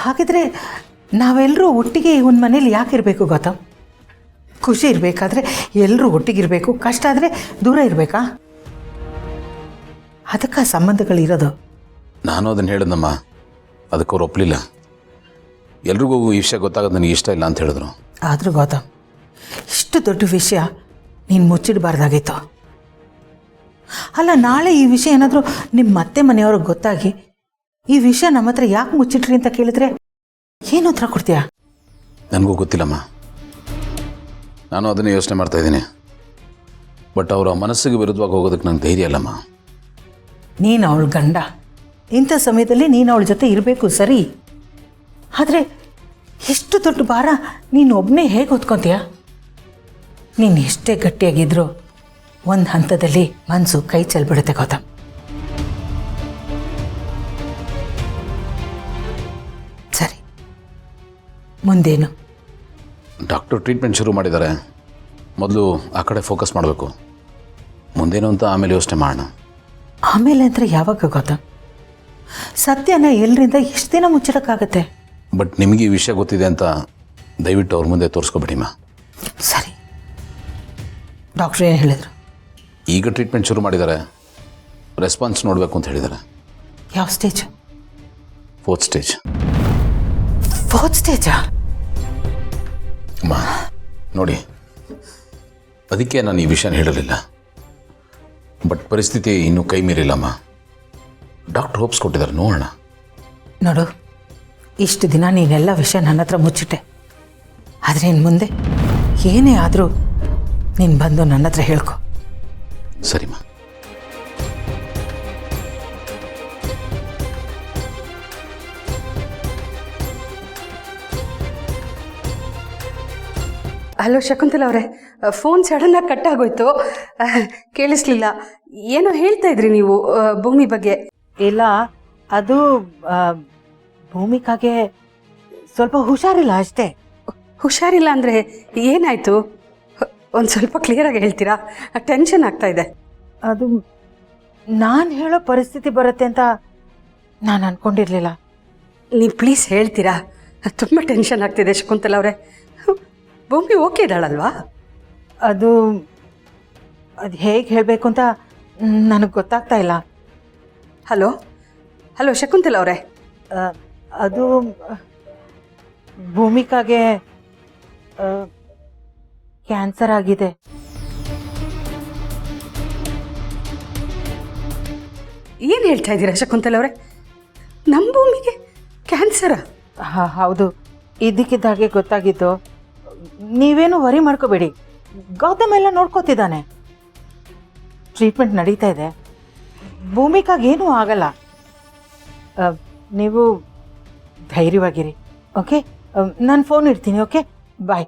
ಹಾಗಿದ್ರೆ ನಾವೆಲ್ಲರೂ ಒಟ್ಟಿಗೆ ಇವನ ಮನೇಲಿ ಯಾಕೆ ಇರಬೇಕು ಗೌತಮ್? ಖುಷಿ ಇರಬೇಕಾದ್ರೆ ಎಲ್ಲರೂ ಒಟ್ಟಿಗಿರಬೇಕು, ಕಷ್ಟ ಆದರೆ ದೂರ ಇರಬೇಕಾ? ಅದಕ್ಕೆ ಸಂಬಂಧಗಳಿರೋದು. ನಾನು ಅದನ್ನು ಹೇಳಿದ್ನಮ್ಮ, ಅದಕ್ಕೆ ಅವ್ರು ಒಪ್ಪಲಿಲ್ಲ. ಎಲ್ರಿಗೂ ಈ ವಿಷಯ ಗೊತ್ತಾಗೋದು ನನಗೆ ಇಷ್ಟ ಇಲ್ಲ ಅಂತ ಹೇಳಿದ್ರು. ಆದರೂ ಗೌತಮ್, ಇಷ್ಟು ದೊಡ್ಡ ವಿಷಯ ನೀನು ಮುಚ್ಚಿಡಬಾರ್ದಾಗಿತ್ತು. ಅಲ್ಲ, ನಾಳೆ ಈ ವಿಷಯ ಏನಾದರೂ ನಿಮ್ಮ ಅತ್ತೆ ಮನೆಯವ್ರಿಗೆ ಗೊತ್ತಾಗಿ ಈ ವಿಷಯ ನಮ್ಮ ಹತ್ರ ಯಾಕೆ ಮುಚ್ಚಿಟ್ರಿ ಅಂತ ಕೇಳಿದ್ರೆ ಏನು ಉತ್ತರ ಕೊಡ್ತೀಯಾ? ನನಗೂ ಗೊತ್ತಿಲ್ಲಮ್ಮ, ನಾನು ಅದನ್ನೇ ಯೋಚನೆ ಮಾಡ್ತಾಯಿದ್ದೀನಿ. ಬಟ್ ಅವರ ಮನಸ್ಸಿಗೆ ವಿರುದ್ಧವಾಗಿ ಹೋಗೋದಕ್ಕೆ ನಂಗೆ ಧೈರ್ಯ ಅಲ್ಲಮ್ಮ. ನೀನು ಅವಳ ಗಂಡ, ಇಂಥ ಸಮಯದಲ್ಲಿ ನೀನು ಅವಳ ಜೊತೆ ಇರಬೇಕು ಸರಿ, ಆದರೆ ಎಷ್ಟು ದೊಡ್ಡ ಭಾರ ನೀನು ಒಬ್ಬನೇ ಹೇಗೆ ಹೊತ್ಕೊತೀಯ? ನೀನು ಎಷ್ಟೇ ಗಟ್ಟಿಯಾಗಿದ್ರೂ ಒಂದು ಹಂತದಲ್ಲಿ ಮನಸ್ಸು ಕೈ ಚೆಲ್ಬಿಡುತ್ತೆ ಗೌತಮ್. ಸರಿ, ಮುಂದೇನು? ಡಾಕ್ಟರ್ ಟ್ರೀಟ್ಮೆಂಟ್ ಶುರು ಮಾಡಿದ್ದಾರೆ. ಮೊದಲು ಆ ಕಡೆ ಫೋಕಸ್ ಮಾಡಬೇಕು. ಮುಂದೇನು ಅಂತ ಆಮೇಲೆ ಯೋಚನೆ ಮಾಡೋಣ. ಆಮೇಲೆ ಅಂದರೆ ಯಾವಾಗ ಗೌತಮ್? ಸತ್ಯನ ಎಲ್ಲರಿಂದ ಎಷ್ಟು ದಿನ ಮುಚ್ಚಿಡೋಕ್ಕಾಗತ್ತೆ? ಬಟ್ ನಿಮಗೆ ಈ ವಿಷಯ ಗೊತ್ತಿದೆ ಅಂತ ದಯವಿಟ್ಟು ಅವ್ರ ಮುಂದೆ ತೋರಿಸ್ಕೊಬಿಡಿಮ್ಮ. ಸರಿ, ಡಾಕ್ಟ್ರು ಏನು ಹೇಳಿದರು? ಈಗ ಟ್ರೀಟ್ಮೆಂಟ್ ಶುರು ಮಾಡಿದ್ದಾರೆ, ರೆಸ್ಪಾನ್ಸ್ ನೋಡಬೇಕು ಅಂತ ಹೇಳಿದ್ದಾರೆ. ಯಾವ ಸ್ಟೇಜ್? 4th stage. 4th ಸ್ಟೇಜಾ? ಅಮ್ಮ ನೋಡಿ, ಅದಕ್ಕೆ ನಾನು ಈ ವಿಷಯನ ಹೇಳಲಿಲ್ಲ. ಬಟ್ ಪರಿಸ್ಥಿತಿ ಇನ್ನೂ ಕೈ ಮೀರಿಲ್ಲಮ್ಮ. ಡಾಕ್ಟರ್ ಹೋಪ್ಸ್ ಕೊಟ್ಟಿದ್ದಾರೆ, ನೋಡೋಣ. ನೋಡು, ಇಷ್ಟು ದಿನ ನೀನೆಲ್ಲ ವಿಷಯ ನನ್ನ ಹತ್ರ ಮುಚ್ಚಿಟ್ಟೆ, ಆದರೆ ಇನ್ನು ಮುಂದೆ ಏನೇ ಆದರೂ ನೀನು ಬಂದು ನನ್ನ ಹತ್ರ ಹೇಳ್ಕೊ. ಸರಿಮ್ಮ. ಹಲೋ ಶಕುಂತಲಾ ಅವರೇ, ಫೋನ್ ಸಡನ್ನಾಗಿ ಕಟ್ ಆಗೋಯ್ತು, ಕೇಳಿಸ್ಲಿಲ್ಲ. ಏನೋ ಹೇಳ್ತಾ ಇದ್ರಿ ನೀವು ಭೂಮಿ ಬಗ್ಗೆ. ಇಲ್ಲ, ಅದು ಭೂಮಿಕಾಗೆ ಸ್ವಲ್ಪ ಹುಷಾರಿಲ್ಲ ಅಷ್ಟೇ. ಹುಷಾರಿಲ್ಲ ಅಂದರೆ ಏನಾಯಿತು? ಒಂದು ಸ್ವಲ್ಪ ಕ್ಲಿಯರಾಗಿ ಹೇಳ್ತೀರಾ? ಟೆನ್ಷನ್ ಆಗ್ತಾ ಇದೆ. ಅದು ನಾನು ಹೇಳೋ ಪರಿಸ್ಥಿತಿ ಬರುತ್ತೆ ಅಂತ ನಾನು ಅಂದ್ಕೊಂಡಿರಲಿಲ್ಲ. ನೀವು ಪ್ಲೀಸ್ ಹೇಳ್ತೀರಾ? ತುಂಬ ಟೆನ್ಷನ್ ಆಗ್ತಿದೆ ಶಕುಂತಲಾ ಅವರೇ. ಭೂಮಿ ಓಕೆ ಇದ್ದಾಳಲ್ವಾ? ಅದು ಹೇಗೆ ಹೇಳಬೇಕು ಅಂತ ನನಗೆ ಗೊತ್ತಾಗ್ತಾ ಇಲ್ಲ. ಹಲೋ ಹಲೋ ಶಕುಂತಲಾ ಅವರೇ, ಅದು ಭೂಮಿಕಾಗೆ ಕ್ಯಾನ್ಸರ್ ಆಗಿದೆ. ಏನು ಹೇಳ್ತಾ ಇದ್ದೀರಾ ಶಕುಂತಲಾ ಅವರೇ? ನಮ್ಮ ಭೂಮಿಗೆ ಕ್ಯಾನ್ಸರಾ? ಹೌದು, ಇದಕ್ಕಿದ್ದಾಗೆ ಗೊತ್ತಾಗಿದ್ದು. ನೀವೇನು ವರಿ ಮಾಡ್ಕೋಬೇಡಿ, ಗೌತಮ್ ಎಲ್ಲ ನೋಡ್ಕೋತಿದ್ದಾನೆ. ಟ್ರೀಟ್ಮೆಂಟ್ ನಡೀತಾ ಇದೆ, ಭೂಮಿಕಾಗೇನೂ ಆಗಲ್ಲ. ನೀವು ಧೈರ್ಯವಾಗಿರಿ, ಓಕೆ? ನಾನು ಫೋನ್ ಇಡ್ತೀನಿ, ಓಕೆ? ಬಾಯ್.